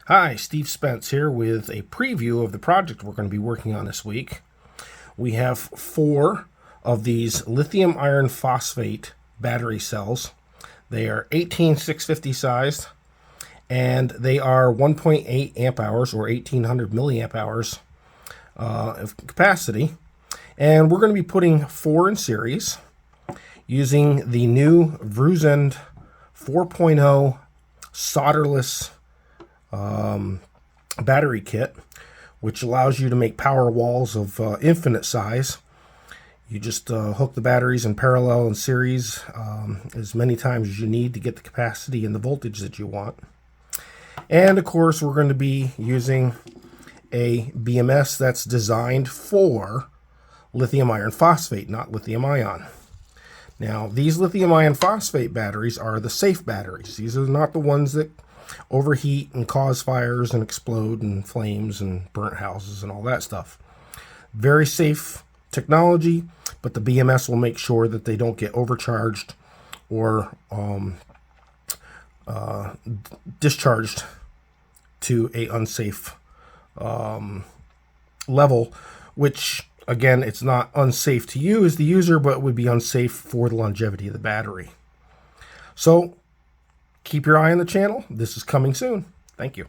Hi, Steve Spence here with a preview of the project we're going to be working on this week. We have 4 of these lithium iron phosphate battery cells. They are 18650 sized, and they are 1.8 amp hours or 1800 milliamp hours of capacity. And we're going to be putting 4 in series using the new LiFePO4 solderless battery kit, which allows you to make power walls of infinite size. You just hook the batteries in parallel and series as many times as you need to get the capacity and the voltage that you want. And of course, we're going to be using a BMS that's designed for lithium iron phosphate, not lithium ion. Now, these lithium iron phosphate batteries are the safe batteries. These are not the ones that overheat and cause fires and explode and flames and burnt houses and all that stuff. Very safe technology, but the BMS will make sure that they don't get overcharged or discharged to a unsafe level, which again, it's not unsafe to you as the user, but would be unsafe for the longevity of the battery. So keep your eye on the channel. This is coming soon. Thank you.